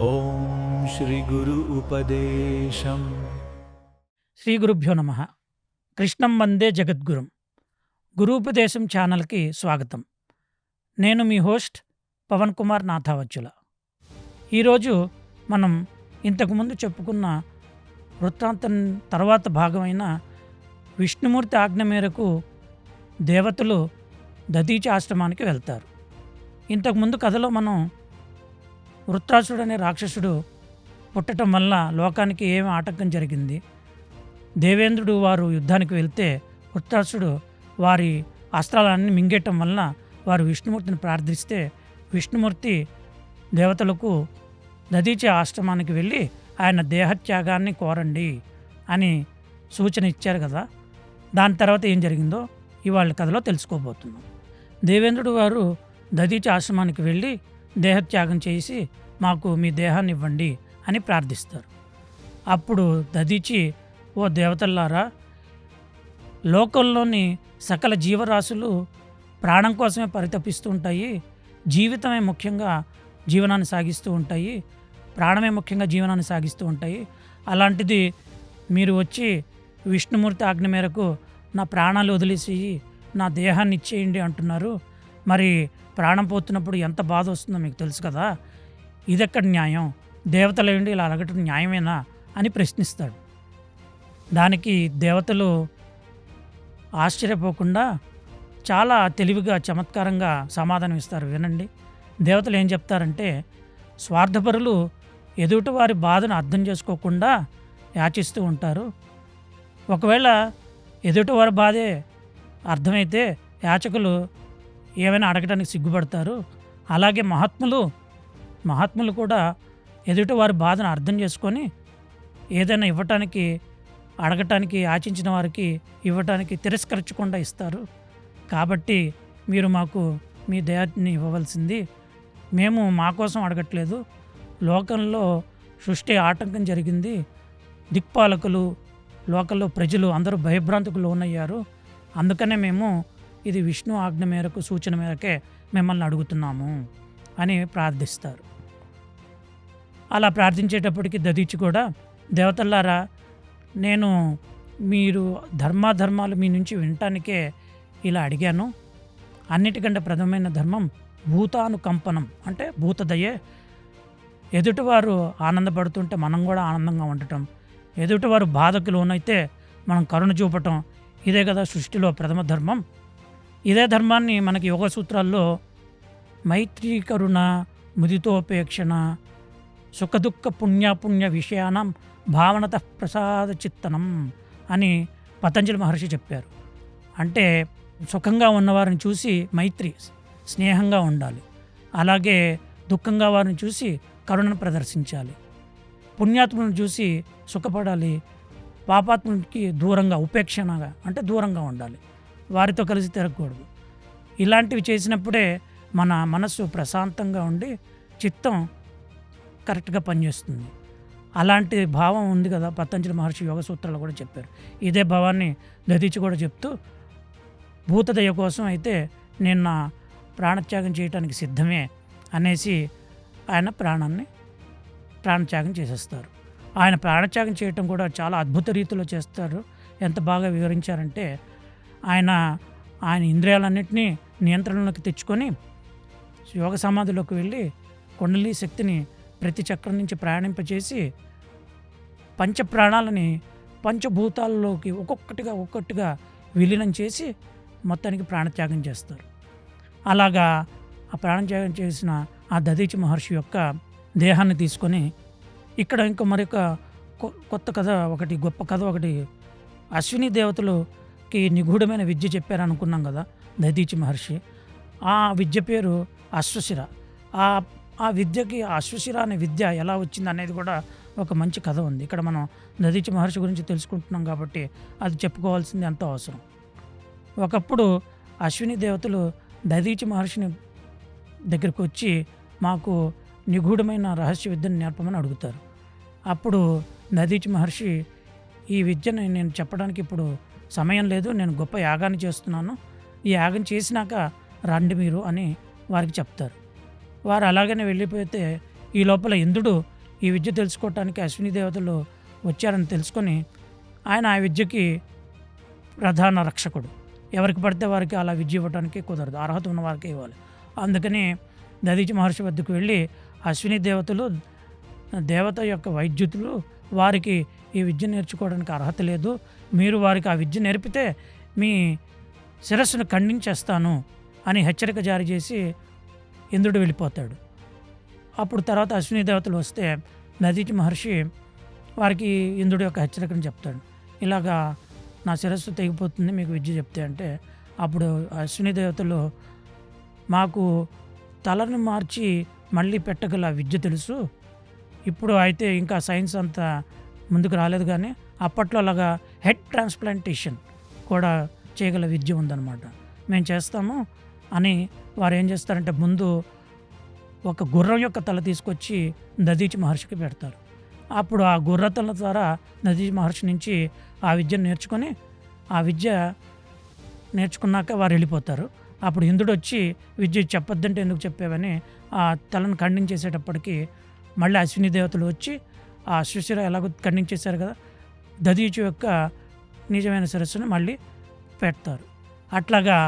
ఓం శ్రీ గురు ఉపదేశం. శ్రీ గురుభ్యో నమ. కృష్ణం వందే జగద్గురుం. గురూపదేశం ఛానల్కి స్వాగతం. నేను మీ హోస్ట్ పవన్ కుమార్ నాథావచ్చుల. ఈరోజు మనం ఇంతకుముందు చెప్పుకున్న వృత్తాంతం తర్వాత భాగమైన విష్ణుమూర్తి ఆజ్ఞ మేరకు దేవతలు దధీచి ఆశ్రమానికి వెళ్తారు. ఇంతకుముందు కథలో మనం వృత్రాసుడు అనే రాక్షసుడు పుట్టడం వల్ల లోకానికి ఏమి ఆటంకం జరిగింది, దేవేంద్రుడు వారు యుద్ధానికి వెళ్తే వృత్రాసుడు వారి అస్త్రాలన్నీ మింగేయటం వల్ల వారు విష్ణుమూర్తిని ప్రార్థిస్తే విష్ణుమూర్తి దేవతలకు దధీచి ఆశ్రమానికి వెళ్ళి ఆయన దేహత్యాగాన్ని కోరండి అని సూచన ఇచ్చారు కదా. దాని తర్వాత ఏం జరిగిందో ఇవాళ కథలో తెలుసుకోబోతున్నాం. దేవేంద్రుడు వారు దధీచి ఆశ్రమానికి వెళ్ళి దేహత్యాగం చేసి మాకు మీ దేహాన్ని ఇవ్వండి అని ప్రార్థిస్తారు. అప్పుడు దధీచి, ఓ దేవతల్లారా, లోకంలోని సకల జీవరాశులు ప్రాణం కోసమే పరితపిస్తూ ఉంటాయి. జీవితమే ముఖ్యంగా జీవనాన్ని సాగిస్తూ ఉంటాయి, ప్రాణమే ముఖ్యంగా జీవనాన్ని సాగిస్తూ ఉంటాయి. అలాంటిది మీరు వచ్చి విష్ణుమూర్తి ఆజ్ఞ మేరకు నా ప్రాణాలు వదిలేసి నా దేహాన్ని ఇచ్చేయండి అంటున్నారు. మరి ప్రాణం పోతున్నప్పుడు ఎంత బాధ వస్తుందో మీకు తెలుసు కదా. ఇదెక్కడ న్యాయం? దేవతలు ఏంటి ఇలా అడగటం న్యాయమేనా అని ప్రశ్నిస్తాడు. దానికి దేవతలు ఆశ్చర్యపోకుండా చాలా తెలివిగా చమత్కారంగా సమాధానం ఇస్తారు. వినండి. దేవతలు ఏం చెప్తారంటే, స్వార్థపరులు ఎదుటి వారి బాధను అర్థం చేసుకోకుండా యాచిస్తూ ఉంటారు. ఒకవేళ ఎదుటివారి బాధే అర్థమైతే యాచకులు ఏమైనా అడగటానికి సిగ్గుపడతారు. అలాగే మహాత్ములు కూడా ఎదుటి వారి బాధను అర్థం చేసుకొని ఏదైనా ఇవ్వటానికి, అడగటానికి, ఆచించిన వారికి ఇవ్వటానికి తిరస్కరించకుండా ఇస్తారు. కాబట్టి మీరు మాకు మీ దేహాన్ని ఇవ్వవలసింది. మేము మా కోసం అడగట్లేదు. లోకంలో సృష్టి ఆటంకం జరిగింది. దిక్పాలకులు, లోకంలో ప్రజలు అందరూ భయభ్రాంతికి లోనయ్యారు. అందుకనే మేము ఇది విష్ణు ఆజ్ఞ మేరకు, సూచన మేరకే మిమ్మల్ని అడుగుతున్నాము అని ప్రార్థిస్తారు. అలా ప్రార్థించేటప్పటికి దధీచి కూడా, దేవతల్లారా, నేను మీరు ధర్మాలు మీ నుంచి వినటానికే ఇలా అడిగాను. అన్నిటికంటే ప్రథమమైన ధర్మం భూతానుకంపనం, అంటే భూతదయే. ఎదుటివారు ఆనందపడుతుంటే మనం కూడా ఆనందంగా ఉండటం, ఎదుటివారు బాధకు లోనైతే మనం కరుణ చూపటం, ఇదే కదా సృష్టిలో ప్రథమ ధర్మం. ఇదే ధర్మాన్ని మనకి యోగ సూత్రాల్లో మైత్రీ కరుణ ముదితోపేక్షణ సుఖదుఃఖ పుణ్యాపుణ్య విషయానం భావనత ప్రసాద చిత్తనం అని పతంజలి మహర్షి చెప్పారు. అంటే సుఖంగా ఉన్నవారిని చూసి మైత్రి, స్నేహంగా ఉండాలి. అలాగే దుఃఖంగా వారిని చూసి కరుణను ప్రదర్శించాలి. పుణ్యాత్ములను చూసి సుఖపడాలి. పాపాత్మునికి దూరంగా, ఉపేక్షణగా అంటే దూరంగా ఉండాలి. వారితో కలిసి తిరగకూడదు. ఇలాంటివి చేసినప్పుడే మన మనస్సు ప్రశాంతంగా ఉండి చిత్తం కరెక్ట్గా పనిచేస్తుంది. అలాంటి భావం ఉంది కదా, పతంజలి మహర్షి యోగ సూత్రాలు కూడా చెప్పారు. ఇదే భావాన్ని దధీచి కూడా చెప్తూ, భూతదయ కోసం అయితే నేను నా ప్రాణత్యాగం చేయడానికి సిద్ధమే అనేసి ఆయన ప్రాణత్యాగం చేసేస్తారు. ఆయన ప్రాణత్యాగం చేయటం కూడా చాలా అద్భుత రీతిలో చేస్తారు. ఎంత బాగా వివరించారంటే, ఆయన ఇంద్రియాలన్నింటినీ నియంత్రణలోకి తెచ్చుకొని యోగ సమాధిలోకి వెళ్ళి కుండలి శక్తిని ప్రతి చక్రం నుంచి ప్రయాణింపచేసి పంచప్రాణాలని పంచభూతాలలోకి ఒక్కొక్కటిగా విలీనం చేసి మొత్తానికి ప్రాణత్యాగం చేస్తారు. అలాగా ఆ ప్రాణత్యాగం చేసిన ఆ దధీచి మహర్షి యొక్క దేహాన్ని తీసుకొని ఇక్కడ ఇంకా మరొక కొత్త కథ ఒకటి, గొప్ప కథ ఒకటి, అశ్విని దేవతలకి నిగూఢమైన విద్య చెప్పారనుకున్నాం కదా దధీచి మహర్షి. ఆ విద్య పేరు అశ్వశిర. ఆ విద్యకి అశ్వశిర అనే విద్య ఎలా వచ్చింది అనేది కూడా ఒక మంచి కథ ఉంది. ఇక్కడ మనం దధీచి మహర్షి గురించి తెలుసుకుంటున్నాం కాబట్టి అది చెప్పుకోవాల్సింది ఎంతో అవసరం. ఒకప్పుడు అశ్విని దేవతలు దధీచి మహర్షిని దగ్గరికి వచ్చి మాకు నిగూఢమైన రహస్య విద్యను నేర్పమని అడుగుతారు. అప్పుడు దధీచి మహర్షి, ఈ విద్యను నేను చెప్పడానికి ఇప్పుడు సమయం లేదు, నేను గొప్ప యాగాన్ని చేస్తున్నాను, ఈ యాగం చేసినాక రండి మీరు అని వారికి చెప్తారు. వారు అలాగనే వెళ్ళిపోతే ఈ లోపల ఇంద్రుడు ఈ విద్య తెలుసుకోవటానికి అశ్విని దేవతలు వచ్చారని తెలుసుకొని ఆయన ఆ విద్యకి ప్రధాన రక్షకుడు. ఎవరికి పడితే వారికి అలా విద్య ఇవ్వడానికి కుదరదు, అర్హత ఉన్న వారికి ఇవ్వాలి. అందుకని దధీచి మహర్షి వద్దకు వెళ్ళి అశ్విని దేవతలు దేవత యొక్క వైద్యుతులు వారికి ఈ విద్య నేర్చుకోవడానికి అర్హత లేదు, మీరు వారికి ఆ విద్య నేర్పితే మీ శిరస్సును ఖండించేస్తాను అని హెచ్చరిక జారీ చేసి ఇంద్రుడు వెళ్ళిపోతాడు. అప్పుడు తర్వాత అశ్విని దేవతలు వస్తే దధీచి మహర్షి వారికి ఇంద్రుడి యొక్క హెచ్చరికను చెప్తాడు. ఇలాగా నా శిరస్సు తెగిపోతుంది మీకు విద్య చెప్తే అంటే, అప్పుడు అశ్విని దేవతలు మాకు తలని మార్చి మళ్ళీ పెట్టగల విద్య తెలుసు, ఇప్పుడు అయితే ఇంకా సైన్స్ అంతా ముందుకు రాలేదు, కానీ అప్పట్లో అలాగా హెడ్ ట్రాన్స్ప్లాంటేషన్ కూడా చేయగల విద్య ఉందన్నమాట, మేము చేస్తాము అని వారు ఏం చేస్తారంటే ముందు ఒక గుర్రం యొక్క తల తీసుకొచ్చి దధీచి మహర్షికి పెడతారు. అప్పుడు ఆ గుర్ర తల ద్వారా దధీచి మహర్షి నుంచి ఆ విద్యను నేర్చుకొని ఆ విద్య నేర్చుకున్నాక వారు వెళ్ళిపోతారు. అప్పుడు ఇంద్రుడు వచ్చి విద్య చెప్పొద్దంటే ఎందుకు చెప్పావని ఆ తలను ఖండించేసేటప్పటికి మళ్ళీ అశ్విని దేవతలు వచ్చి ఆ అశ్వశిర ఎలాగో ఖండించేశారు కదా, దధీచి యొక్క నిజమైన శిరస్సును మళ్ళీ పెడతారు. అట్లాగా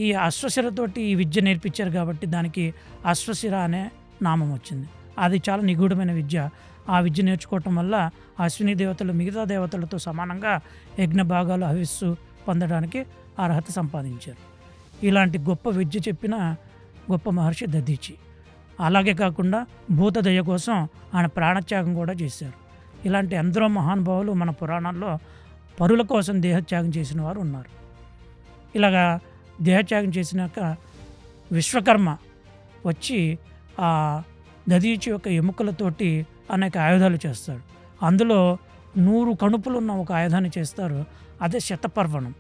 ఈ అశ్వశిరతోటి ఈ విద్య నేర్పించారు కాబట్టి దానికి అశ్వశిర అనే నామం వచ్చింది. అది చాలా నిగూఢమైన విద్య. ఆ విద్య నేర్చుకోవటం వల్ల అశ్విని దేవతలు మిగతా దేవతలతో సమానంగా యజ్ఞ భాగాలు హవిస్సు పొందడానికి అర్హత సంపాదించారు. ఇలాంటి గొప్ప విద్య చెప్పిన గొప్ప మహర్షి దధీచి. అలాగే కాకుండా భూతదయ కోసం ఆయన ప్రాణత్యాగం కూడా చేశారు. ఇలాంటి ఎందరో మహానుభావులు మన పురాణాల్లో పరుల కోసం దేహత్యాగం చేసిన వారు ఉన్నారు. ఇలాగా దేహత్యాగం చేసినాక విశ్వకర్మ వచ్చి ఆ దధీచి యొక్క ఎముకలతోటి అనేక ఆయుధాలు చేస్తాడు. అందులో 100 కణుపులు ఉన్న ఒక ఆయుధాన్ని చేస్తారు, అదే శతపర్వణం.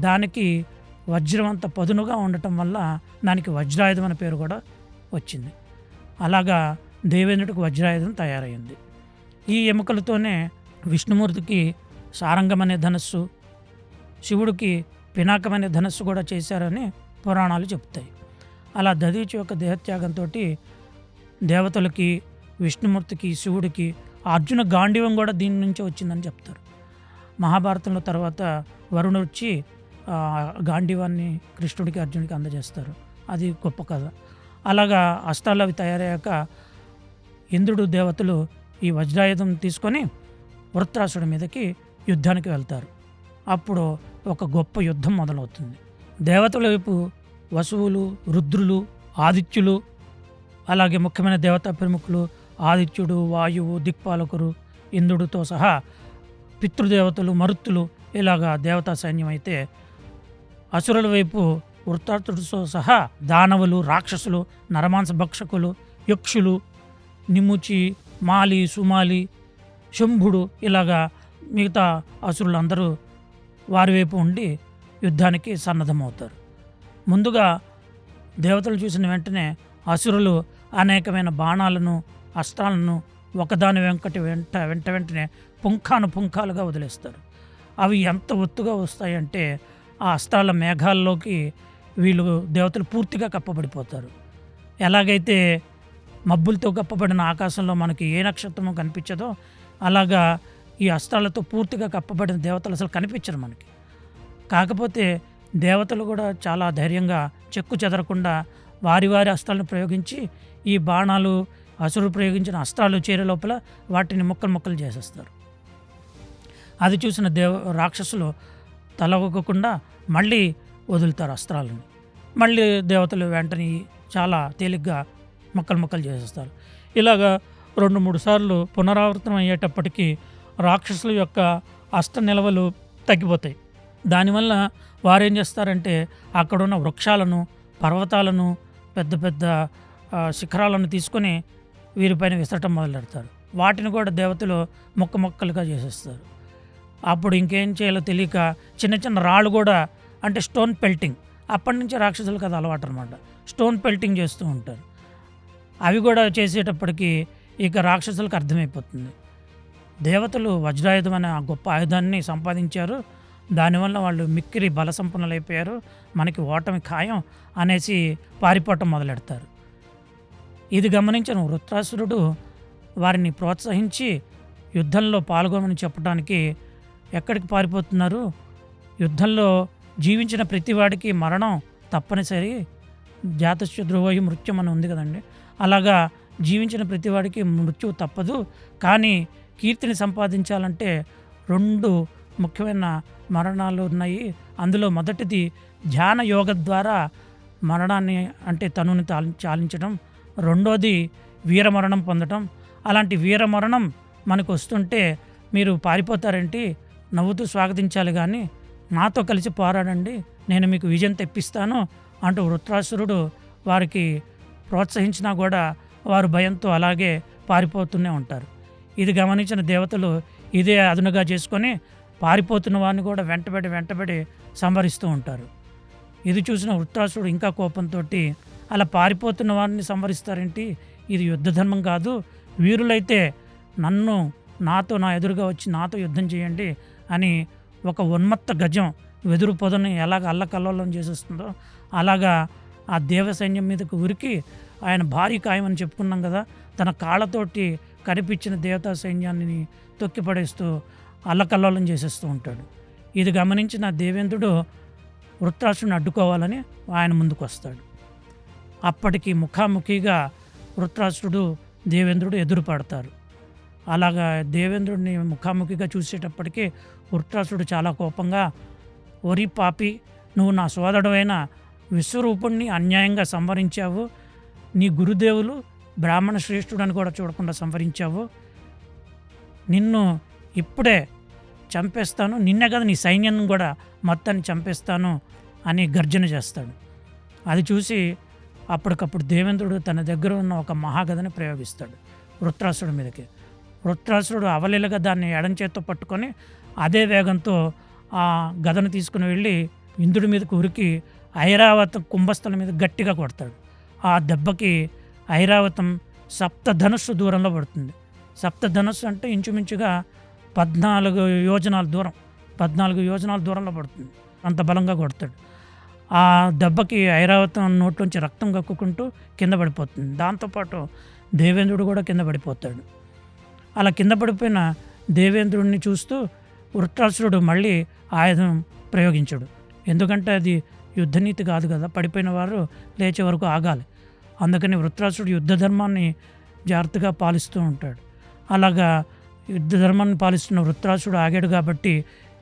దానికి వజ్రం అంత పదునుగా ఉండటం వల్ల దానికి వజ్రాయుధం అనే పేరు కూడా వచ్చింది. అలాగా దేవేంద్రుడికి వజ్రాయుధం తయారైంది. ఈ ఎముకలతోనే విష్ణుమూర్తికి సారంగం అనే ధనస్సు, శివుడికి పినాకం అనే ధనస్సు కూడా చేశారని పురాణాలు చెప్తాయి. అలా దధీచి యొక్క దేహత్యాగంతో దేవతలకి, విష్ణుమూర్తికి, శివుడికి అర్జున గాంధీవం కూడా దీని నుంచే వచ్చిందని చెప్తారు. మహాభారతంలో తర్వాత వరుణుడు వచ్చి గాంధీవాన్ని కృష్ణుడికి, అర్జునుడికి అందజేస్తారు. అది గొప్ప కథ. అలాగా అస్త్రాలు అవి తయారయ్యాక ఇంద్రుడు దేవతలు ఈ వజ్రాయుధం తీసుకొని వృత్రాసుడి మీదకి యుద్ధానికి వెళ్తారు. అప్పుడు ఒక గొప్ప యుద్ధం మొదలవుతుంది. దేవతల వైపు వసువులు, రుద్రులు, ఆదిత్యులు, అలాగే ముఖ్యమైన దేవతా ప్రముఖులు ఆదిత్యుడు, వాయువు, దిక్పాలకురు, ఇంద్రుడితో సహా పితృదేవతలు, మరుత్తులు, ఇలాగా దేవతా సైన్యం అయితే అసురుల వైపు వృత్రాసుడితో సహా దానవులు, రాక్షసులు, నరమాంస భక్షకులు, యక్షులు, నిముచి, మాలి, సుమాలి, శంభుడు, ఇలాగా మిగతా అసురులందరూ వారి వైపు ఉండి యుద్ధానికి సన్నద్ధమవుతారు. ముందుగా దేవతలు చూసిన వెంటనే అసురులు అనేకమైన బాణాలను, అస్త్రాలను ఒకదాని వెంటనే పుంఖాలుగా వదిలేస్తారు. అవి ఎంత ఒత్తుగా వస్తాయంటే ఆ అస్త్రాల మేఘాల్లోకి వీళ్ళు దేవతలు పూర్తిగా కప్పబడిపోతారు. ఎలాగైతే మబ్బులతో కప్పబడిన ఆకాశంలో మనకి ఏ నక్షత్రమో కనిపించదో అలాగా ఈ అస్త్రాలతో పూర్తిగా కప్పబడిన దేవతలు అసలు కనిపించరు మనకి. కాకపోతే దేవతలు కూడా చాలా ధైర్యంగా చెక్కు చెదరకుండా వారి అస్త్రాలను ప్రయోగించి ఈ బాణాలు, అసురులు ప్రయోగించిన అస్త్రాలు చేరే లోపల వాటిని ముక్కలు చేసేస్తారు. అది చూసిన రాక్షసులు తల ఒగ్గకుండా మళ్ళీ వదులుతారు అస్త్రాలను. మళ్ళీ దేవతలు వెంటనే చాలా తేలిగ్గా ముక్కలు చేసేస్తారు. ఇలాగా 2-3 సార్లు పునరావృతం అయ్యేటప్పటికీ రాక్షసుల యొక్క అస్త్ర నిల్వలు తగ్గిపోతాయి. దానివల్ల వారేం చేస్తారంటే అక్కడున్న వృక్షాలను, పర్వతాలను, పెద్ద పెద్ద శిఖరాలను తీసుకొని వీరిపైన విసరటం మొదలెడతారు. వాటిని కూడా దేవతలు ముక్కలుగా చేసేస్తారు. అప్పుడు ఇంకేం చేయాలో తెలియక చిన్న చిన్న రాళ్ళు కూడా, అంటే స్టోన్ పెల్టింగ్, అప్పటి నుంచి రాక్షసులకు అది అలవాటు అనమాట. స్టోన్ పెల్టింగ్ చేస్తూ ఉంటారు. అవి కూడా చేసేటప్పటికి ఇక రాక్షసులకు అర్థమైపోతుంది దేవతలు వజ్రాయుధం అనే ఆ గొప్ప ఆయుధాన్ని సంపాదించారు, దానివల్ల వాళ్ళు మిక్కిరి బల సంపన్నులైపోయారు, మనకి ఓటమి ఖాయం అనేసి పారిపోవటం మొదలెడతారు. ఇది గమనించిన వృత్రాసురుడు వారిని ప్రోత్సహించి యుద్ధంలో పాల్గొనమని చెప్పడానికి ఎక్కడికి పారిపోతున్నారు, యుద్ధంలో జీవించిన ప్రతివాడికి మరణం తప్పనిసరి, జాతస్య ధ్రువోహి మృత్యం అని ఉంది కదండి. అలాగా జీవించిన ప్రతివాడికి మృత్యువు తప్పదు, కానీ కీర్తిని సంపాదించాలంటే 2 ముఖ్యమైన మరణాలు ఉన్నాయి. అందులో మొదటిది ధ్యాన యోగ ద్వారా మరణాన్ని అంటే తనుని చాలించడం, రెండోది వీరమరణం పొందడం. అలాంటి వీరమరణం మనకు వస్తుంటే మీరు పారిపోతారేంటి, నవ్వుతూ స్వాగతించాలి, కానీ నాతో కలిసి పోరాడండి, నేను మీకు విజయం తెప్పిస్తాను అంటూ వృత్రాసురుడు వారికి ప్రోత్సహించినా కూడా వారు భయంతో అలాగే పారిపోతూనే ఉంటారు. ఇది గమనించిన దేవతలు ఇదే అదునుగా చేసుకొని పారిపోతున్న వారిని కూడా వెంటబడి సంహరిస్తూ ఉంటారు. ఇది చూసిన వృత్రాసురుడు ఇంకా కోపంతో అలా పారిపోతున్న వారిని సంహరిస్తారేంటి, ఇది యుద్ధ ధర్మం కాదు, వీరులైతే నాతో నా ఎదురుగా వచ్చి నాతో యుద్ధం చేయండి అని ఒక ఉన్మత్త గజం వెదురు పొదను ఎలాగ అల్లకల్లోలం చేసేస్తుందో అలాగా ఆ దేవ సైన్యం మీదకు ఉరికి ఆయన భారీ ఖాయమని చెప్పుకున్నాం కదా, తన కాళ్ళతోటి కనిపించిన దేవతా సైన్యాన్ని తొక్కిపడేస్తూ అల్లకల్లోలం చేసేస్తూ ఉంటాడు. ఇది గమనించిన దేవేంద్రుడు వృత్రాసురుని అడ్డుకోవాలని ఆయన ముందుకు వస్తాడు. అప్పటికి ముఖాముఖిగా వృత్రాసురుడు దేవేంద్రుడు ఎదురుపడతారు. అలాగా దేవేంద్రుడిని ముఖాముఖిగా చూసేటప్పటికీ వృత్రాసురుడు చాలా కోపంగా, ఒరి పాపి, నువ్వు నా సోదరుడైన విశ్వరూపుణ్ణి అన్యాయంగా సంహరించావు, నీ గురుదేవులు బ్రాహ్మణ శ్రేష్ఠుడని కూడా చూడకుండా సంహరించావు, నిన్ను ఇప్పుడే చంపేస్తాను, నిన్నే కదా నీ సైన్యం కూడా మొత్తాన్ని చంపేస్తాను అని గర్జన చేస్తాడు. అది చూసి అప్పటికప్పుడు దేవేంద్రుడు తన దగ్గర ఉన్న ఒక మహాగదని ప్రయోగిస్తాడు వృత్రాసురుడి మీదకి. వృత్రాసురుడు అవలీలగా దాన్ని ఎడం చేత్తో పట్టుకొని అదే వేగంతో ఆ గదను తీసుకుని వెళ్ళి ఇంద్రుడి మీదకి ఉరికి ఐరావతం కుంభస్థలం మీద గట్టిగా కొడతాడు. ఆ దెబ్బకి ఐరావతం సప్తధనుస్సు దూరంలో పడుతుంది. సప్తధనుస్సు అంటే ఇంచుమించుగా 14 యోజనాల దూరం, 14 యోజనాల దూరంలో పడుతుంది. అంత బలంగా కొడతాడు. ఆ దెబ్బకి ఐరావతం నోట్లోంచి రక్తం కక్కుకుంటూ కింద పడిపోతుంది. దాంతోపాటు దేవేంద్రుడు కూడా కింద పడిపోతాడు. అలా కింద పడిపోయిన దేవేంద్రుడిని చూస్తూ వృత్రాసురుడు మళ్ళీ ఆయుధం ప్రయోగించడు. ఎందుకంటే అది యుద్ధనీతి కాదు కదా, పడిపోయిన వారు లేచే వరకు ఆగాలి. అందుకని వృత్రాసురుడు యుద్ధ ధర్మాన్ని జాగ్రత్తగా పాలిస్తూ ఉంటాడు. అలాగా యుద్ధ ధర్మాన్ని పాలిస్తున్న వృత్రాసురుడు ఆగాడు కాబట్టి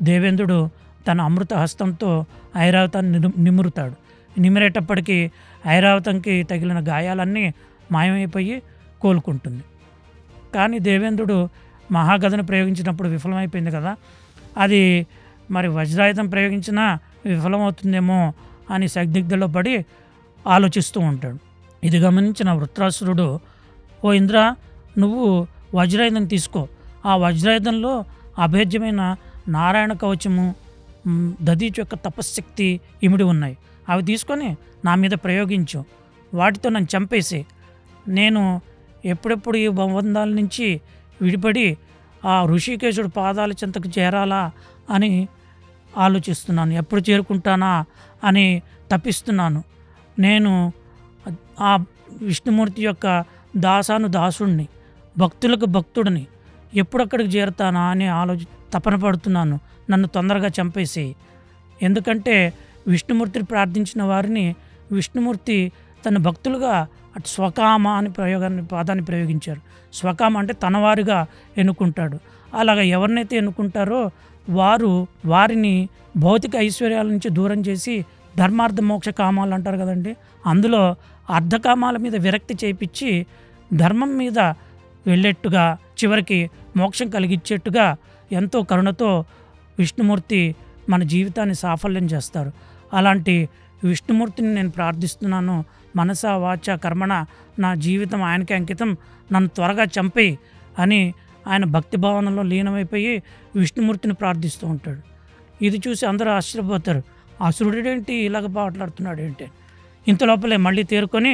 దేవేంద్రుడు తన అమృత హస్తంతో ఐరావతాన్ని నిమురుతాడు. నిమిరేటప్పటికీ ఐరావతంకి తగిలిన గాయాలన్నీ మాయమైపోయి కోలుకుంటుంది. కానీ దేవేంద్రుడు మహాగదను ప్రయోగించినప్పుడు విఫలమైపోయింది కదా, అది మరి వజ్రాయుధం ప్రయోగించినా విఫలమవుతుందేమో అని సందిగ్ధలో పడి ఆలోచిస్తూ ఉంటాడు. ఇది గమనించిన వృత్రాసురుడు, ఓ ఇంద్ర, నువ్వు వజ్రాయుధం తీసుకో, ఆ వజ్రాయుధంలో అభేద్యమైన నారాయణ కవచము, దధీచు యొక్క తపశ్శక్తి ఇమిడి ఉన్నాయి, అవి తీసుకొని నా మీద ప్రయోగించు, వాటితో నన్ను చంపేసి నేను ఎప్పుడెప్పుడు ఈ బంధాల నుంచి విడిపడి ఆ ఋషికేశుడు పాదాల చెంతకు చేరాలా అని ఆలోచిస్తున్నాను, ఎప్పుడు చేరుకుంటానా అని తపిస్తున్నాను. నేను ఆ విష్ణుమూర్తి యొక్క దాసుడిని, భక్తులకు భక్తుడిని, ఎప్పుడక్కడికి చేరుతానా అని తపన పడుతున్నాను, నన్ను తొందరగా చంపేసి. ఎందుకంటే విష్ణుమూర్తిని ప్రార్థించిన వారిని విష్ణుమూర్తి తన భక్తులుగా అటు స్వకామ అని పదాన్ని ప్రయోగించారు. స్వకామ అంటే తనవారిగా ఎన్నుకుంటాడు. అలాగా ఎవరినైతే ఎన్నుకుంటారో వారిని భౌతిక ఐశ్వర్యాల నుంచి దూరం చేసి ధర్మార్థ మోక్ష కామాలు అంటారు కదండి, అందులో అర్ధకామాల మీద విరక్తి చేయించి ధర్మం మీద వెళ్ళేట్టుగా, చివరికి మోక్షం కలిగించేట్టుగా ఎంతో కరుణతో విష్ణుమూర్తి మన జీవితాన్ని సాఫల్యం చేస్తారు. అలాంటి విష్ణుమూర్తిని నేను ప్రార్థిస్తున్నాను, మనస వాచ కర్మణ నా జీవితం ఆయనకే అంకితం, నన్ను త్వరగా చంపేయి అని ఆయన భక్తి భావనలో లీనమైపోయి విష్ణుమూర్తిని ప్రార్థిస్తూ ఉంటాడు. ఇది చూసి అందరూ ఆశ్చర్యపోతారు, అసురుడేంటి ఇలాగ మాట్లాడుతున్నాడు ఏంటి. ఇంతలోపలే మళ్ళీ తేరుకొని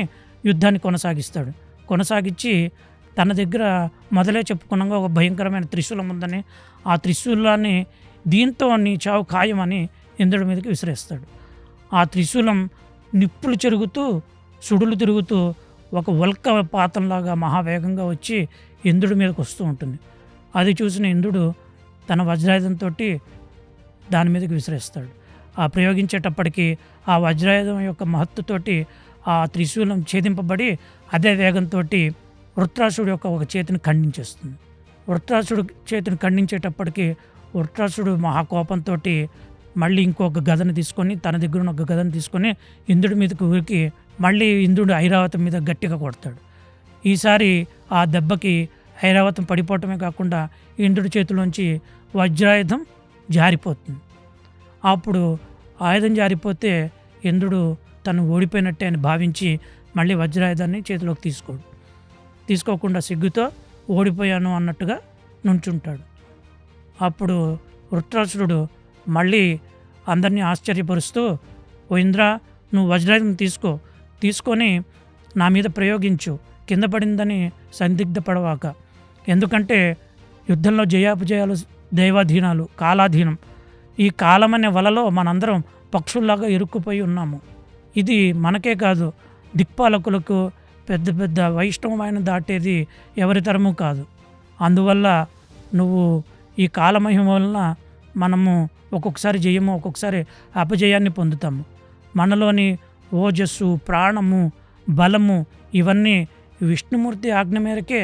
యుద్ధాన్ని కొనసాగించి తన దగ్గర మొదలే చెప్పుకున్నాగా ఒక భయంకరమైన త్రిశూలం ఉందని, ఆ త్రిశూలాన్ని దీంతో నీ చావు ఖాయమని ఇంద్రుడి మీదకి విసిరేస్తాడు. ఆ త్రిశూలం నిప్పులు చెరుగుతూ సుడులు తిరుగుతూ ఒక ఉల్క పాతంలాగా మహావేగంగా వచ్చి ఇంద్రుడి మీదకి వస్తూ ఉంటుంది. అది చూసిన ఇంద్రుడు తన వజ్రాయుధంతో దాని మీదకి విసిరేస్తాడు. ఆ ప్రయోగించేటప్పటికి ఆ వజ్రాయుధం యొక్క మహత్తుతోటి ఆ త్రిశూలం ఛేదింపబడి అదే వేగంతో వృత్రాసుడు యొక్క ఒక చేతిని ఖండించేస్తుంది. వృత్రాసుడు చేతిని ఖండించేటప్పటికి వృత్రాసుడు మహాకోపంతో మళ్ళీ ఇంకొక గదను తీసుకొని తన దగ్గర ఉన్న ఒక గదను తీసుకొని ఇంద్రుడి మీదకి ఊరికి మళ్ళీ ఇంద్రుడు ఐరావతం మీద గట్టిగా కొడతాడు. ఈసారి ఆ దెబ్బకి ఐరావతం పడిపోవటమే కాకుండా ఇంద్రుడి చేతిలోంచి వజ్రాయుధం జారిపోతుంది. అప్పుడు ఆయుధం జారిపోతే ఇంద్రుడు తను ఓడిపోయినట్టే అని భావించి మళ్ళీ వజ్రాయుధాన్ని చేతిలోకి తీసుకోకుండా సిగ్గుతో ఓడిపోయాను అన్నట్టుగా నుంచుంటాడు. అప్పుడు వృత్రాసురుడు మళ్ళీ అందరినీ ఆశ్చర్యపరుస్తూ, ఓ ఇంద్ర, నువ్వు వజ్రాయుధం తీసుకొని నా మీద ప్రయోగించు, కింద పడిందని సందిగ్ధపడవాక. ఎందుకంటే యుద్ధంలో జయాపజయాలు దైవాధీనాలు, కాలాధీనం. ఈ కాలం అనే వలలో మనందరం పక్షుల్లాగా ఇరుక్కుపోయి ఉన్నాము. ఇది మనకే కాదు, దిక్పాలకులకు, పెద్ద పెద్ద వైష్ణవమైన దాటేది ఎవరి తరము కాదు. అందువల్ల నువ్వు ఈ కాలమహిమ వలన మనము ఒక్కొక్కసారి జయము, ఒక్కొక్కసారి అపజయాన్ని పొందుతాము. మనలోని ఓజస్సు, ప్రాణము, బలము ఇవన్నీ విష్ణుమూర్తి ఆజ్ఞ మేరకే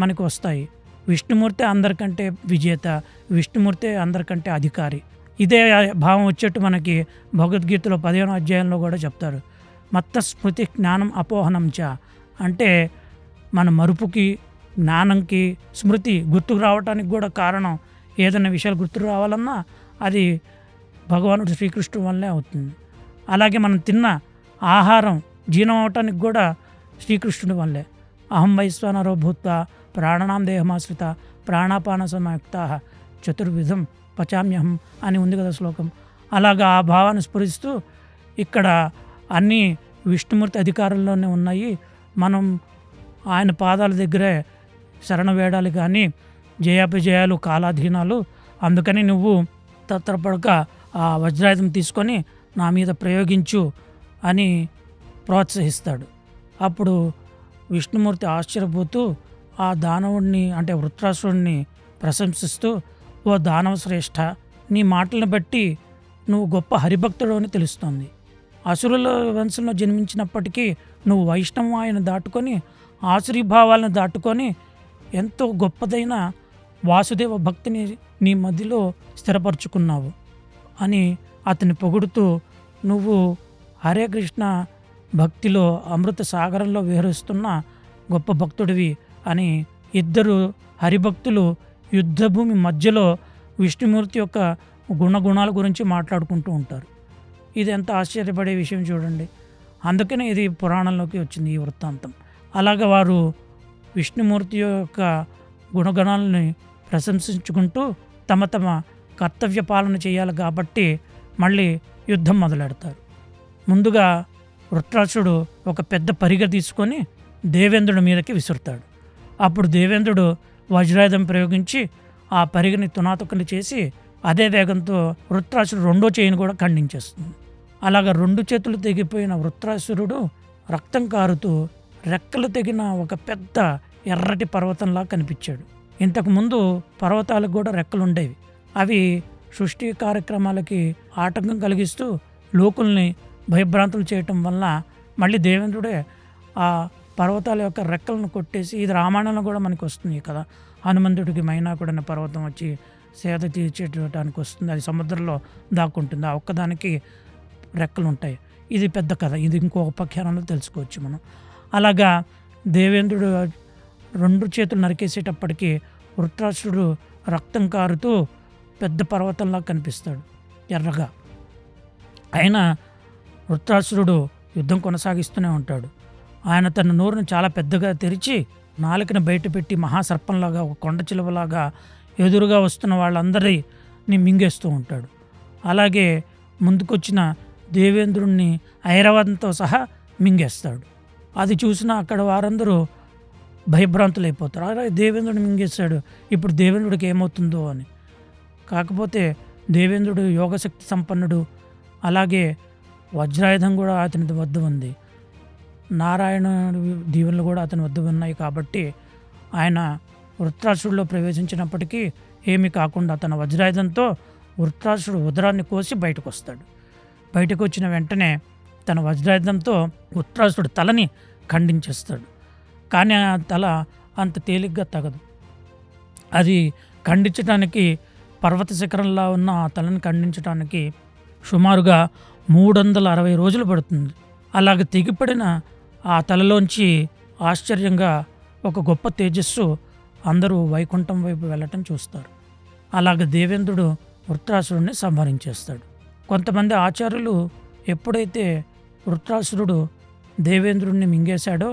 మనకు వస్తాయి. విష్ణుమూర్తి అందరికంటే విజేత, విష్ణుమూర్తి అందరికంటే అధికారి. ఇదే భావం వచ్చేట్టు మనకి భగవద్గీతలో 15వ అధ్యాయంలో కూడా చెప్తారు. మత్త స్మృతి జ్ఞానం అపోహనం చ అంటే మన మరుపుకి, జ్ఞానంకి, స్మృతి గుర్తుకు రావడానికి కూడా కారణం. ఏదైనా విషయాలు గుర్తుకు రావాలన్నా అది భగవానుడు శ్రీకృష్ణుడు వల్లే అవుతుంది. అలాగే మనం తిన్న ఆహారం జీర్ణం అవటానికి కూడా శ్రీకృష్ణుడి వల్లే. అహం వైశ్వానరో భూత్వా ప్రాణానాం దేహమాశ్రిత ప్రాణాపాన సమాయుక్త చతుర్విధం పచామ్యహం అని ఉంది కదా శ్లోకం. అలాగా ఆ భావాన్ని స్ఫురిస్తూ ఇక్కడ అన్నీ విష్ణుమూర్తి అధికారంలోనే ఉన్నాయి. మనం ఆయన పాదాల దగ్గరే శరణ వేడాలి, కానీ జయాపజయాలు కాలాధీనాలు. అందుకని నువ్వు తత్రపడక ఆ వజ్రాయుధం తీసుకొని నా మీద ప్రయోగించు అని ప్రోత్సహిస్తాడు. అప్పుడు విష్ణుమూర్తి ఆశ్చర్యపోతూ ఆ దానవుడిని అంటే వృత్రాసురుడిని ప్రశంసిస్తూ, ఓ దానవ శ్రేష్ఠ, నీ మాటలను బట్టి నువ్వు గొప్ప హరిభక్తుడు అని తెలుస్తోంది. అసురుల వంశంలో జన్మించినప్పటికీ నువ్వు వైష్ణవాయను దాటుకొని ఆసురీభావాలను దాటుకొని ఎంతో గొప్పదైన వాసుదేవ భక్తిని నీ మధ్యలో స్థిరపరచుకున్నావు అని అతన్ని పొగుడుతూ, నువ్వు హరే కృష్ణ భక్తిలో అమృత సాగరంలో విహరిస్తున్న గొప్ప భక్తుడివి అని ఇద్దరు హరిభక్తులు యుద్ధభూమి మధ్యలో విష్ణుమూర్తి యొక్క గుణగుణాల గురించి మాట్లాడుకుంటూ ఉంటారు. ఇది ఎంత ఆశ్చర్యపడే విషయం చూడండి. అందుకనే ఇది పురాణంలోకి వచ్చింది ఈ వృత్తాంతం. అలాగ వారు విష్ణుమూర్తి యొక్క గుణగణాలని ప్రశంసించుకుంటూ తమ తమ కర్తవ్య పాలన చేయాలి కాబట్టి మళ్ళీ యుద్ధం మొదలెడతారు. ముందుగా వృత్రాసుడు ఒక పెద్ద పరిగె తీసుకొని దేవేంద్రుడి మీదకి విసురుతాడు. అప్పుడు దేవేంద్రుడు వజ్రాయుధం ప్రయోగించి ఆ పరిగెని తునాతుకలు చేసి అదే వేగంతో వృత్రాసుడు రెండో చేయిని కూడా ఖండించేస్తుంది. అలాగ రెండు చేతులు తెగిపోయిన వృత్రాసురుడు రక్తం కారుతూ రెక్కలు తెగిన ఒక పెద్ద ఎర్రటి పర్వతంలా కనిపించాడు. ఇంతకుముందు పర్వతాలకు కూడా రెక్కలు ఉండేవి. అవి సృష్టి కార్యక్రమాలకి ఆటంకం కలిగిస్తూ లోకుల్ని భయభ్రాంతులు చేయటం వల్ల మళ్ళీ దేవేంద్రుడే ఆ పర్వతాల యొక్క రెక్కలను కొట్టేసి, ఇది రామాయణంలో కూడా మనకి వస్తుంది కదా, హనుమంతుడికి మైనాకుడు అనే పర్వతం వచ్చి సేద తీర్చేటానికి వస్తుంది. అది సముద్రంలో దాక్కుంటుంది. ఆ ఒక్కదానికి రెక్కలు ఉంటాయి. ఇది పెద్ద కథ, ఇది ఇంకో ఉపాఖ్యానంలో తెలుసుకోవచ్చు మనం. అలాగా దేవేంద్రుడు రెండు చేతులు నరికేసేటప్పటికి వృత్రాసురుడు రక్తం కారుతూ పెద్ద పర్వతంలా కనిపిస్తాడు ఎర్రగా. అయినా వృత్రాసురుడు యుద్ధం కొనసాగిస్తూనే ఉంటాడు. ఆయన తన నోరును చాలా పెద్దగా తెరిచి నాలుకను బయటపెట్టి మహాసర్పంలాగా, ఒక కొండ చిలువలాగా ఎదురుగా వస్తున్న వాళ్ళందరినీ మింగేస్తూ ఉంటాడు. అలాగే ముందుకొచ్చిన దేవేంద్రుణ్ణి ఐరావతంతో సహా మింగేస్తాడు. అది చూసిన అక్కడ వారందరూ భయభ్రాంతులైపోతారు. అరే, దేవేంద్రుడిని మింగేస్తాడు, ఇప్పుడు దేవేంద్రుడికి ఏమవుతుందో అని. కాకపోతే దేవేంద్రుడు యోగశక్తి సంపన్నుడు. అలాగే వజ్రాయుధం కూడా అతని వద్ద ఉంది. నారాయణుడి దీవెనలు కూడా అతని వద్ద ఉన్నాయి కాబట్టి ఆయన వృత్రాసుడిలో ప్రవేశించినప్పటికీ ఏమీ కాకుండా తన వజ్రాయుధంతో వృత్రాసుడు ఉదరాన్ని కోసి బయటకు వస్తాడు. బయటకు వచ్చిన వెంటనే తన వజ్రాయుధంతో వృత్రాసుడు తలని ఖండించేస్తాడు. కానీ ఆ తల అంత తేలిగ్గా తగదు. అది ఖండించడానికి పర్వత శిఖరంలో ఉన్న ఆ తలని ఖండించడానికి సుమారుగా 360 రోజులు పడుతుంది. అలాగ తెగిపడిన ఆ తలలోంచి ఆశ్చర్యంగా ఒక గొప్ప తేజస్సు అందరూ వైకుంఠం వైపు వెళ్ళటం చూస్తారు. అలాగ దేవేంద్రుడు వృత్రాసురుడిని సంహరించేస్తాడు. కొంతమంది ఆచార్యులు ఎప్పుడైతే వృత్రాసురుడు దేవేంద్రుడిని మింగేశాడో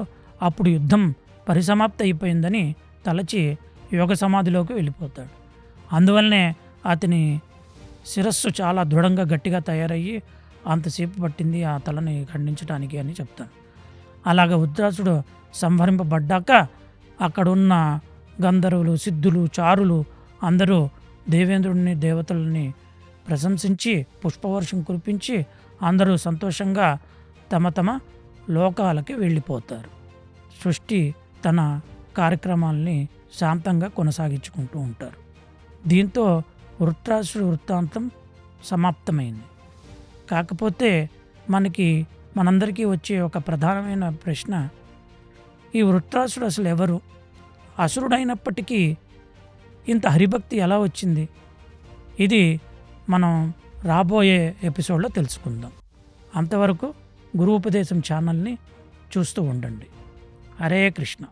అప్పుడు యుద్ధం పరిసమాప్తి అయిపోయిందని తలచి యోగ సమాధిలోకి వెళ్ళిపోతాడు. అందువల్లనే అతని శిరస్సు చాలా దృఢంగా గట్టిగా తయారయ్యి అంతసేపు పట్టింది ఆ తలని ఖండించడానికి అని చెప్తాను. అలాగ వృత్రాసుడు సంహరింపబడ్డాక అక్కడున్న గంధర్వులు, సిద్ధులు, చారులు అందరూ దేవేంద్రుడిని, దేవతలని ప్రశంసించి పుష్పవర్షం కురిపించి అందరూ సంతోషంగా తమ తమ లోకాలకి వెళ్ళిపోతారు. సృష్టి తన కార్యక్రమాల్ని శాంతంగా కొనసాగించుకుంటూ ఉంటారు. దీంతో వృత్రాసుడు వృత్తాంతం సమాప్తమైంది. కాకపోతే మనందరికీ వచ్చే ఒక ప్రధానమైన ప్రశ్న, ఈ వృత్రాసుడు అసలు ఎవరు? అసురుడైనప్పటికీ ఇంత హరిభక్తి ఎలా వచ్చింది? ఇది మనం రాబోయే ఎపిసోడ్లో తెలుసుకుందాం. అంతవరకు గురు ఉపదేశం ఛానల్ని చూస్తూ ఉండండి. హరే కృష్ణ.